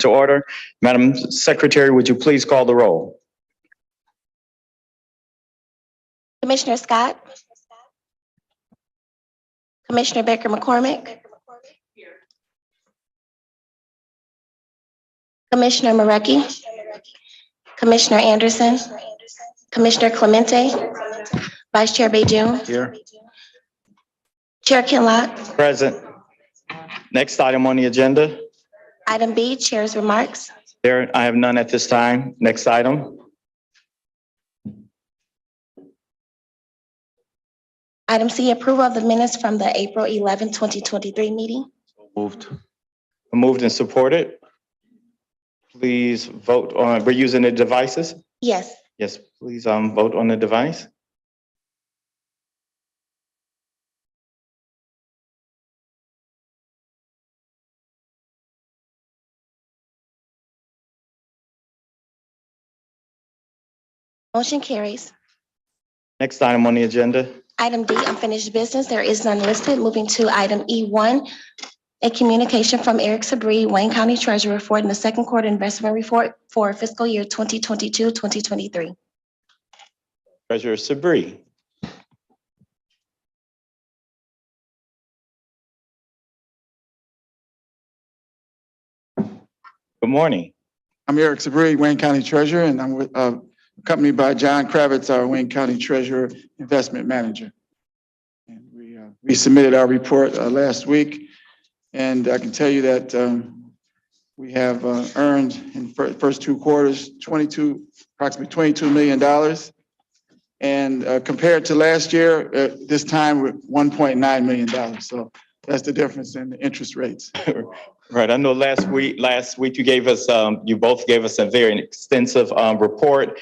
to order. Madam Secretary, would you please call the roll? Commissioner Scott, Commissioner Baker McCormick, Commissioner Marecki, Commissioner Anderson, Commissioner Clemente, Vice Chair Bejun, Here. Chair Kinlock. Present. Next item on the agenda. Item B, Chair's remarks. There, I have none at this time. Next item. Item C, approval of the minutes from the April 11, 2023 meeting. Moved. Moved and supported. Please vote on, we're using the devices? Yes. Yes, please vote on the device. Motion carries. Next item on the agenda. Item D, unfinished business. There is none listed. Moving to item E1, a communication from Eric Sabree, Wayne County Treasurer, for the second quarter investment report for fiscal year 2022-2023. Treasurer Sabree. Good morning. I'm Eric Sabree, Wayne County Treasurer, and I'm accompanied by John Kravitz, our Wayne County Treasurer Investment Manager. And we submitted our report last week, and I can tell you that we have earned in first two quarters approximately $22 million. And compared to last year, this time with $1.9 million. So that's the difference in the interest rates. Right. I know last week you gave us, you both gave us a very extensive report.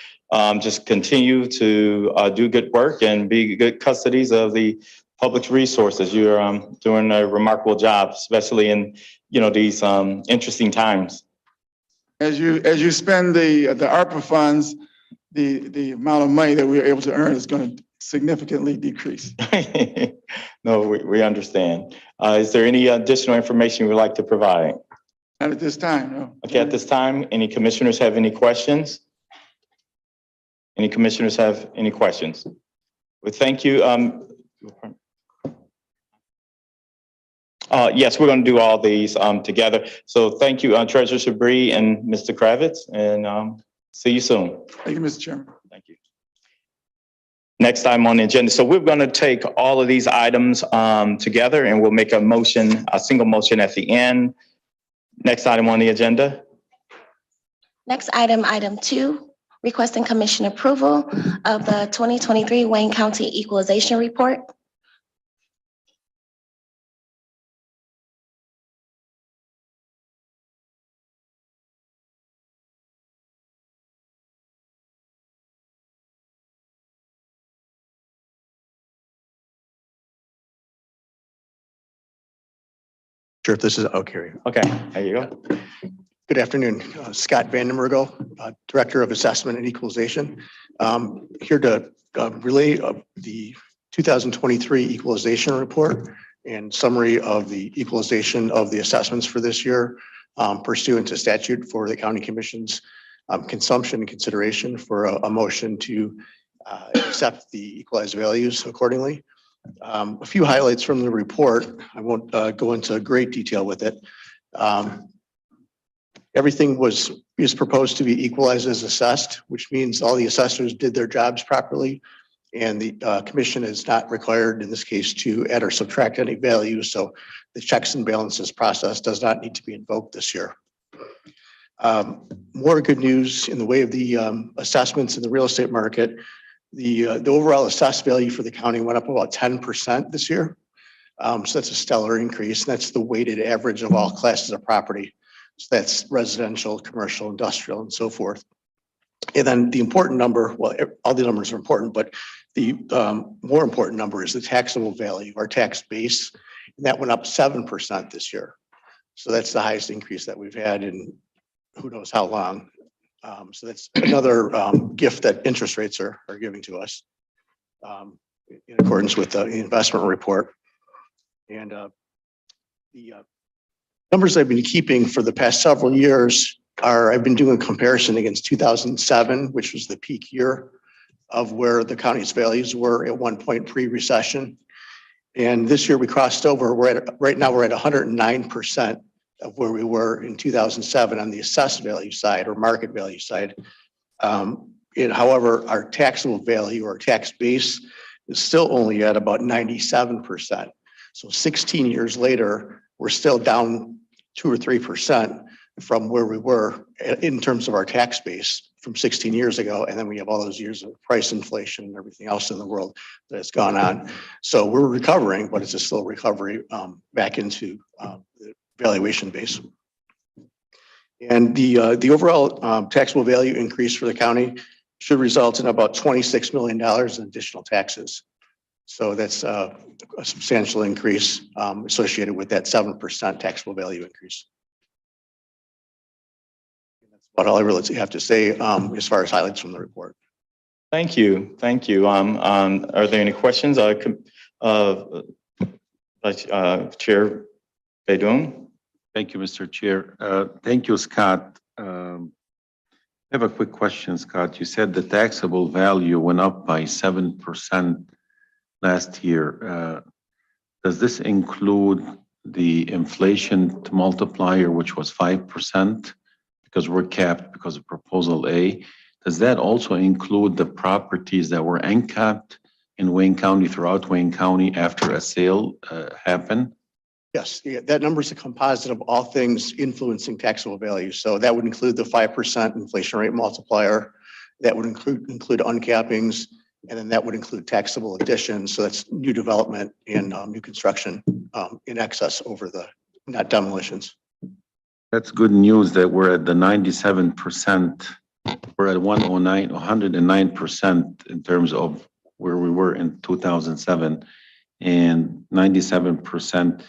Just continue to do good work and be good custodies of the public resources. You're doing a remarkable job, especially in these interesting times. As you spend the ARPA funds, the amount of money that we're able to earn is going to significantly decrease. No, we understand. Is there any additional information you would like to provide? Not at this time, no. Okay, at this time, any commissioners have any questions? Any commissioners have any questions? Well, thank you. Yes, we're going to do all these together. So thank you, Treasurer Sabree and Mr. Kravitz, and see you soon. Thank you, Mr. Chairman. Thank you. Next item on the agenda. So we're going to take all of these items together, and we'll make a single motion at the end. Next item on the agenda. Next item, item 2, requesting commission approval of the 2023 Wayne County Equalization Report. Sure, if this is okay. Okay, there you go. Good afternoon, Scott Vandenbergo, Director of Assessment and Equalization. Here to relay the 2023 Equalization Report and summary of the equalization of the assessments for this year pursuant to statute for the County Commission's consumption and consideration for a motion to accept the equalized values accordingly. A few highlights from the report. I won't go into great detail with it. Everything is proposed to be equalized as assessed, which means all the assessors did their jobs properly, and the commission is not required in this case to add or subtract any values. So the checks and balances process does not need to be invoked this year. More good news in the way of the assessments in the real estate market. The overall assessed value for the county went up about 10% this year. So that's a stellar increase. And that's the weighted average of all classes of property. So that's residential, commercial, industrial, and so forth. And then the important number, well, all the numbers are important, but the more important number is the taxable value, our tax base. And that went up 7% this year. So that's the highest increase that we've had in who knows how long. So that's another gift that interest rates are giving to us in accordance with the investment report. And the Numbers I've been keeping for the past several years are, I've been doing a comparison against 2007, which was the peak year of where the county's values were at one point pre-recession. And this year we crossed over. Right now we're at 109% of where we were in 2007 on the assessed value side or market value side. However, our taxable value or tax base is still only at about 97%. So 16 years later, we're still down 2 or 3% from where we were in terms of our tax base from 16 years ago. And then we have all those years of price inflation and everything else in the world that has gone on. So we're recovering, but it's a slow recovery back into the valuation base. And the overall taxable value increase for the county should result in about $26 million in additional taxes. So that's a substantial increase associated with that 7% taxable value increase. That's about all I really have to say as far as highlights from the report. Thank you. Thank you. Are there any questions? Chair Baydun? Thank you, Mr. Chair. Thank you, Scott. I have a quick question, Scott. You said the taxable value went up by 7% last year. Does this include the inflation multiplier, which was 5%? Because we're capped because of Proposal A. Does that also include the properties that were uncapped in Wayne County, throughout Wayne County after a sale happened? Yes, that number is a composite of all things influencing taxable value. So that would include the 5% inflation rate multiplier. That would include uncappings, and then that would include taxable additions. So that's new development and new construction in excess over the not demolitions. That's good news that we're at the 97%. We're at 109% in terms of where we were in 2007 and 97%.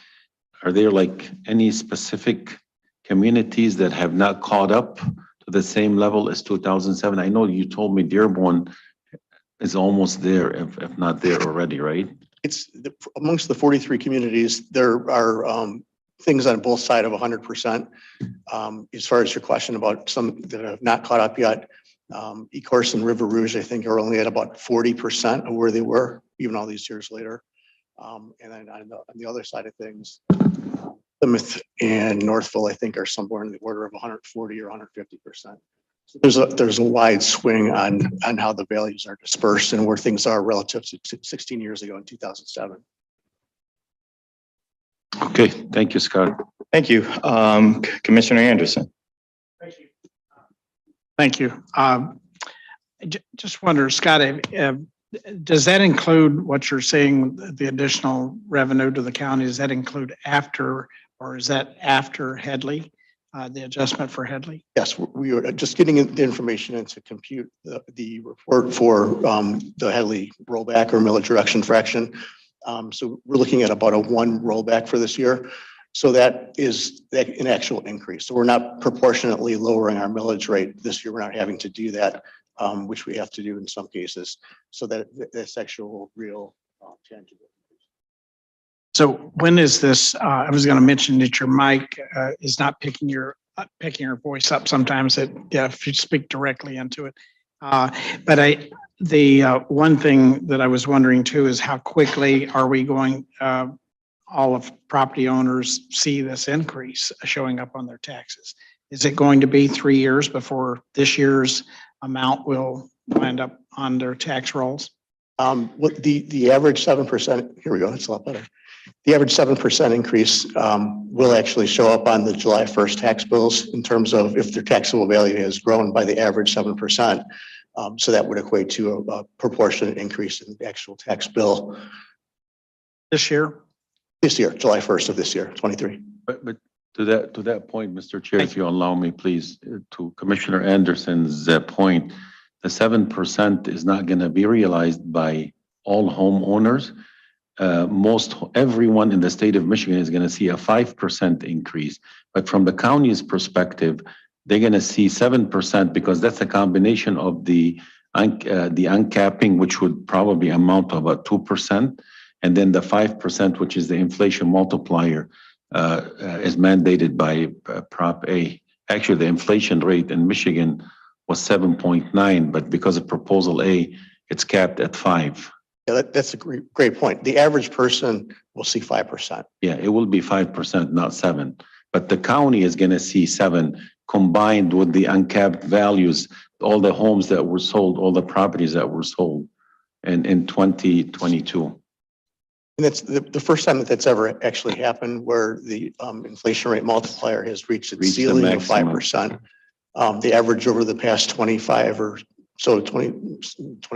Are there like any specific communities that have not caught up to the same level as 2007? I know you told me Dearborn is almost there, if not there already, right? It's amongst the 43 communities, there are things on both sides of 100%. As far as your question about some that have not caught up yet, Ecorse and River Rouge, I think, are only at about 40% of where they were, even all these years later. And then on the other side of things, Plymouth and Northville, I think, are somewhere in the order of 140 or 150%. So there's a wide swing on how the values are dispersed and where things are relative to 16 years ago in 2007. Okay, thank you, Scott. Thank you. Commissioner Anderson. Thank you. Just wonder, Scott, does that include what you're saying, the additional revenue to the county? Does that include after, or is that after Headley, the adjustment for Headley? Yes, we are just getting the information in to compute the report for the Headley rollback or millage reduction fraction. So we're looking at about a 1 rollback for this year. So that is an actual increase. So we're not proportionately lowering our millage rate this year. We're not having to do that, which we have to do in some cases. So that's actual real tangible. So when is this? I was going to mention that your mic is not picking your voice up. Sometimes if you speak directly into it. But the one thing that I was wondering too is how quickly are we going? All of property owners see this increase showing up on their taxes. Is it going to be 3 years before this year's amount will wind up on their tax rolls? What the average 7%, here we go, that's a lot better. The average 7% increase will actually show up on the July 1st tax bills in terms of if their taxable value has grown by the average 7%. So that would equate to a proportionate increase in the actual tax bill. This year? This year, July 1st of this year, 23. But to that point, Mr. Chair, if you allow me, please, to Commissioner Anderson's point, the 7% is not going to be realized by all homeowners. Everyone in the state of Michigan is going to see a 5% increase. But from the county's perspective, they're going to see 7% because that's a combination of the uncapping, which would probably amount to about 2%. And then the 5%, which is the inflation multiplier. as mandated by Prop A. Actually, the inflation rate in Michigan was 7.9, but because of Proposal A, it's capped at 5. Yeah, that's a great point. The average person will see 5%. Yeah, it will be 5%, not 7. But the county is going to see 7 combined with the uncapped values, all the homes that were sold, all the properties that were sold in 2022. And that's the first time that that's ever actually happened where the inflation rate multiplier has reached its Reached the ceiling of maximum. 5%. The average over the past 25 or so 20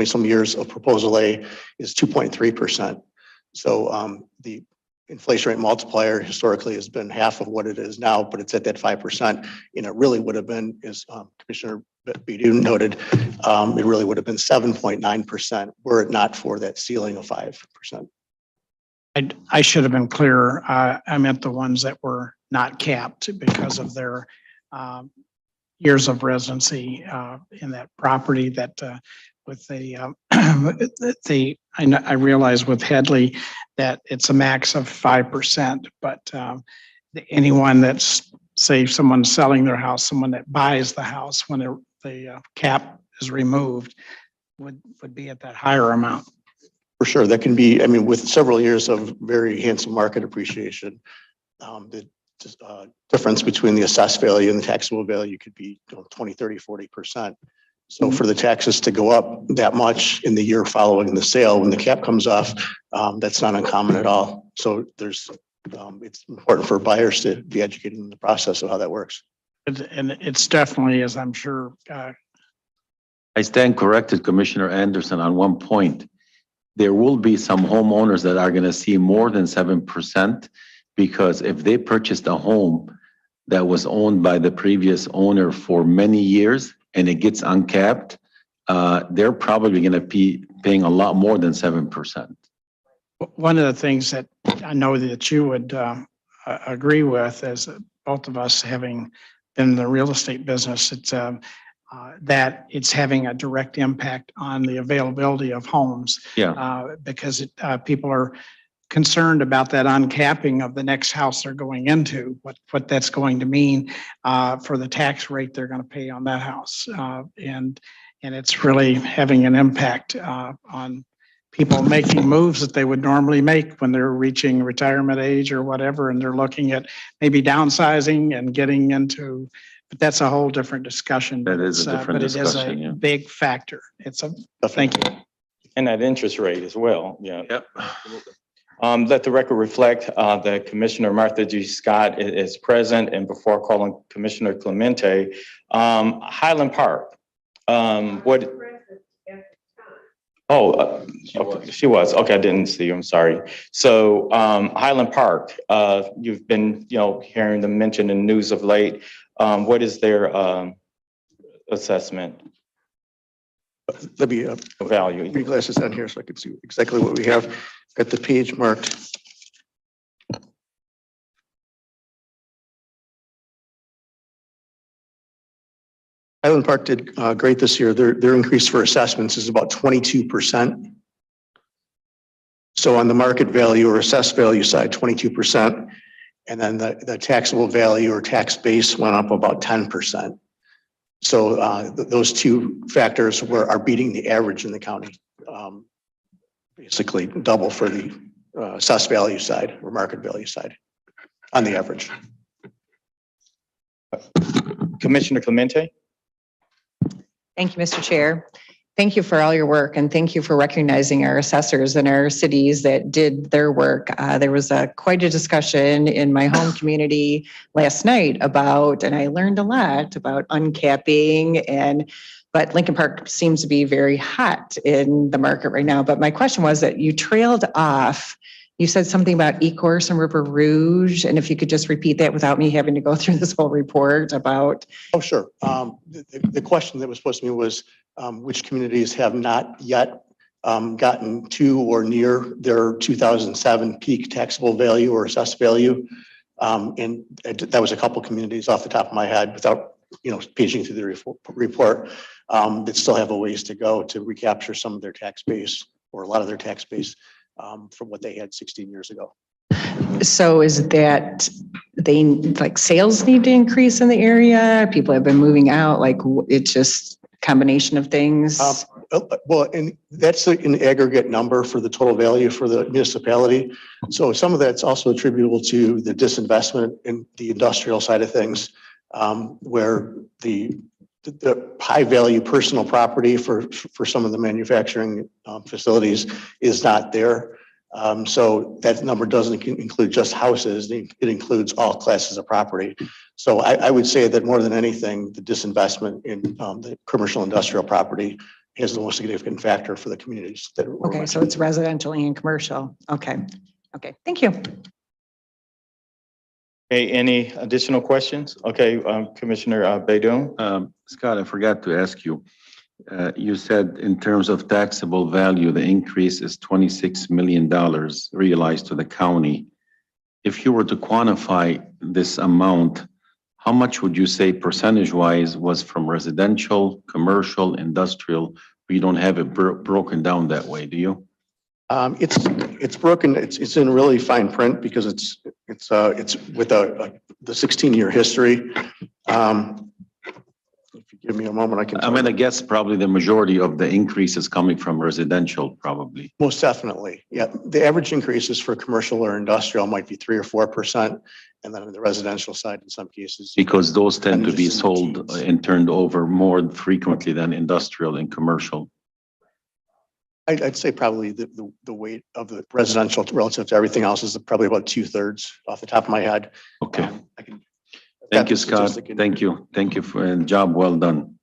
some years of Proposal A is 2.3%. So the inflation rate multiplier historically has been half of what it is now, but it's at that 5%. And it really would have been, as Commissioner Bedu noted, it really would have been 7.9% were it not for that ceiling of 5%. I should have been clearer. I meant the ones that were not capped because of their years of residency in that property that with the, I realize with Headley that it's a max of 5%, but anyone that's, say, someone selling their house, someone that buys the house when the cap is removed would be at that higher amount. For sure, that can be, I mean, with several years of very handsome market appreciation, the difference between the assessed value and the taxable value could be 20, 30, 40%. So for the taxes to go up that much in the year following the sale, when the cap comes off, that's not uncommon at all. So there's, it's important for buyers to be educated in the process of how that works. And it's definitely, as I'm sure. I stand corrected, Commissioner Anderson, on one point. There will be some homeowners that are going to see more than 7% because if they purchased a home that was owned by the previous owner for many years and it gets uncapped, they're probably going to be paying a lot more than 7%. One of the things that I know that you would agree with, as both of us having been in the real estate business, it's that it's having a direct impact on the availability of homes. Yeah. Because people are concerned about that uncapping of the next house they're going into, what that's going to mean for the tax rate they're going to pay on that house. And it's really having an impact on people making moves that they would normally make when they're reaching retirement age or whatever, and they're looking at maybe downsizing and getting into. But that's a whole different discussion. That is a different discussion. But it is a big factor. Thank you. And that interest rate as well. Yeah. Yep. Let the record reflect that Commissioner Martha G. Scott is present, and before calling Commissioner Clemente, Highland Park. What? Oh, okay, she was. Okay, I didn't see you. I'm sorry. So Highland Park, you've been, hearing them mentioned in the news of late. What is their assessment? Let me Value. bring glasses down here so I can see exactly what we have. Got the page marked. Highland Park did great this year. Their increase for assessments is about 22%. So on the market value or assessed value side, 22%. And then the taxable value or tax base went up about 10%. So those two factors are beating the average in the county. Basically double for the assessed value side or market value side on the average. Commissioner Clemente? Thank you, Mr. Chair. Thank you for all your work, and thank you for recognizing our assessors in our cities that did their work. There was quite a discussion in my home community last night about, and I learned a lot about uncapping, but Lincoln Park seems to be very hot in the market right now. But my question was that you trailed off. You said something about Ecorse and River Rouge, and if you could just repeat that without me having to go through this whole report about. Oh, sure. The question that was posed to me was which communities have not yet gotten to or near their 2007 peak taxable value or assessed value. And that was a couple communities off the top of my head without, paging through the report that still have a ways to go to recapture some of their tax base or a lot of their tax base from what they had 16 years ago. So is that they, like sales need to increase in the area? People have been moving out, like it's just combination of things? Well, and that's an aggregate number for the total value for the municipality. So some of that's also attributable to the disinvestment in the industrial side of things, where the high value personal property for some of the manufacturing facilities is not there. So that number doesn't include just houses. It includes all classes of property. So I would say that more than anything, the disinvestment in the commercial industrial property is the most significant factor for the communities that. Okay, so it's residential and commercial. Okay. Okay, thank you. Okay, any additional questions? Okay, Commissioner Baydun. Scott, I forgot to ask you. You said in terms of taxable value, the increase is $26 million realized to the county. If you were to quantify this amount, how much would you say percentage-wise was from residential, commercial, industrial? You don't have it broken down that way, do you? It's broken. It's in really fine print because it's with the 16-year history. If you give me a moment, I can. I'm going to guess probably the majority of the increase is coming from residential, probably. Most definitely. Yeah. The average increases for commercial or industrial might be 3 or 4%. And then on the residential side, in some cases. Because those tend to be percentages in the sold teens. and turned over more frequently than industrial and commercial. I'd say probably the weight of the residential relative to everything else is probably about 2/3 off the top of my head. Okay. I've Thank got you, the Scott. statistic in Thank you. Thank you for a job well done.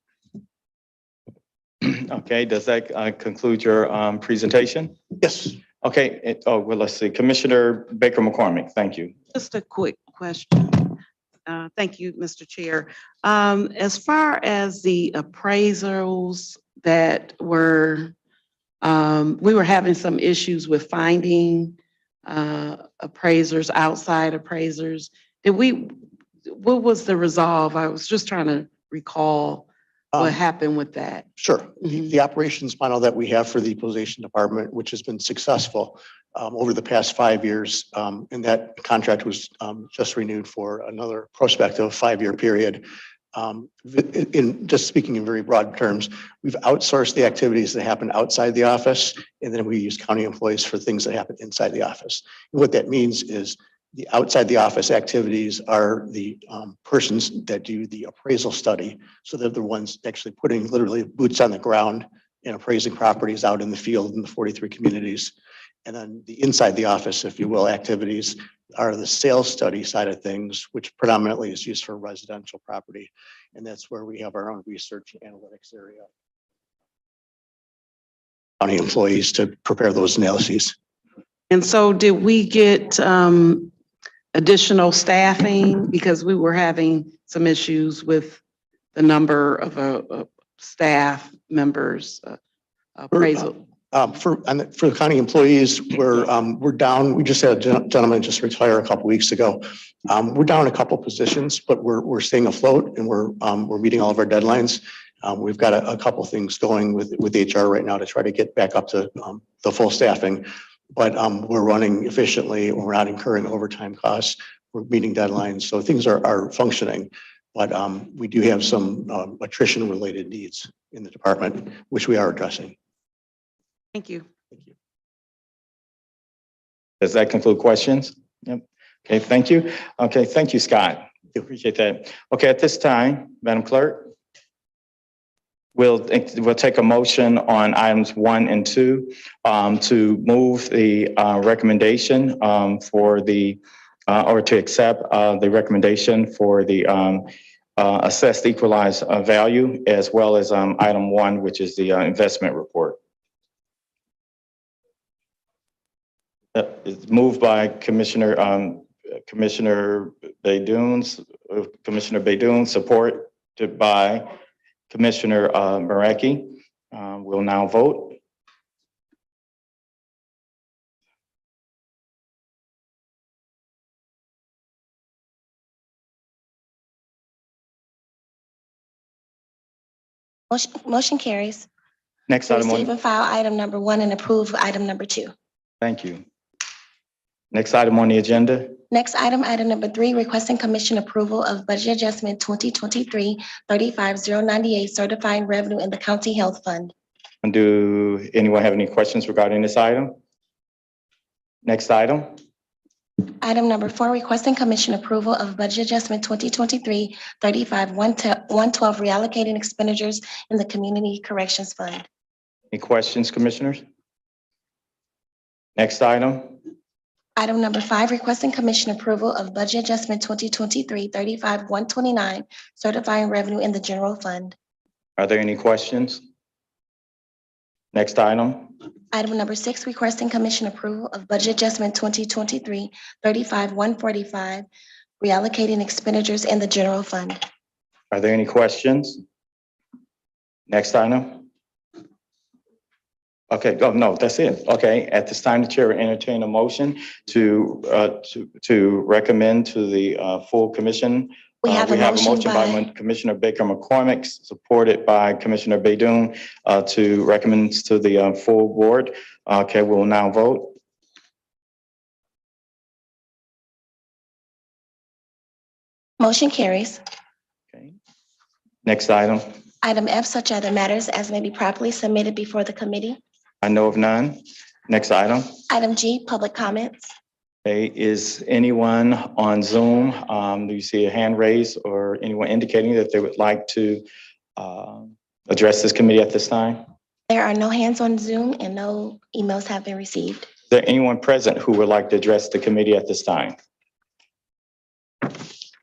Okay, does that conclude your presentation? Yes. Okay, well, let's see. Commissioner Baker McCormick, thank you. Just a quick question. Thank you, Mr. Chair. As far as the appraisals that were, we were having some issues with finding appraisers, outside appraisers. What was the resolve? I was just trying to recall what happened with that. Sure. The operations model that we have for the equalization department, which has been successful over the past 5 years, and that contract was just renewed for another prospective 5-year period. In just speaking in very broad terms, we've outsourced the activities that happen outside the office, and then we use county employees for things that happen inside the office. And what that means is the outside the office activities are the persons that do the appraisal study. So they're the ones actually putting literally boots on the ground and appraising properties out in the field in the 43 communities. And then the inside the office, if you will, activities are the sales study side of things, which predominantly is used for residential property. And that's where we have our own research analytics area. County employees to prepare those analyses. And so did we get additional staffing? Because we were having some issues with the number of staff members appraisal. For the county employees, we're down. We just had a gentleman just retire a couple weeks ago. We're down a couple positions, but we're staying afloat and we're meeting all of our deadlines. We've got a couple things going with HR right now to try to get back up to the full staffing, but we're running efficiently. We're not incurring overtime costs. We're meeting deadlines, so things are functioning. But we do have some attrition related needs in the department, which we are addressing. Thank you. Thank you. Does that conclude questions? Yep. Okay, thank you. Okay, thank you, Scott. Appreciate that. Okay, at this time, Madam Clerk, we'll take a motion on items 1 and 2 to move the recommendation for the or to accept the recommendation for the assessed equalized value, as well as item 1, which is the investment report. It's moved by Commissioner Baydun, supported by Commissioner Mareki. We'll now vote. Motion carries. Next To item receive on. and file item number 1 and approve item number 2. Thank you. Next item on the agenda. Next item, item number 3, requesting commission approval of budget adjustment 2023-35098, certifying revenue in the county health fund. And do anyone have any questions regarding this item? Next item. Item number 4, requesting commission approval of budget adjustment 2023-35112, reallocating expenditures in the community corrections fund. Any questions, commissioners? Next item. Item number 5, requesting commission approval of budget adjustment 2023-35129, certifying revenue in the general fund. Are there any questions? Next item. Item number 6, requesting commission approval of budget adjustment 2023-35145, reallocating expenditures in the general fund. Are there any questions? Next item. Okay, oh, no, that's it. Okay, at this time, the chair will entertain a motion to recommend to the full commission. We have a motion by, by Commissioner Baker McCormick, supported by Commissioner Baydun, to recommend to the full board. Okay, we'll now vote. motion carries. Okay. Next item. Item F, such other matters as may be properly submitted before the committee. I know of none. Next item. Item G, public comments. Okay, is anyone on Zoom? Do you see a hand raised or anyone indicating that they would like to address this committee at this time? There are no hands on Zoom and no emails have been received. Is there anyone present who would like to address the committee at this time?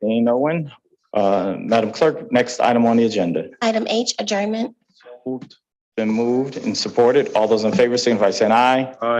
Seeing no one, Madam Clerk, next item on the agenda. Item H, adjournment. Been moved and supported. All those in favor signify by saying aye.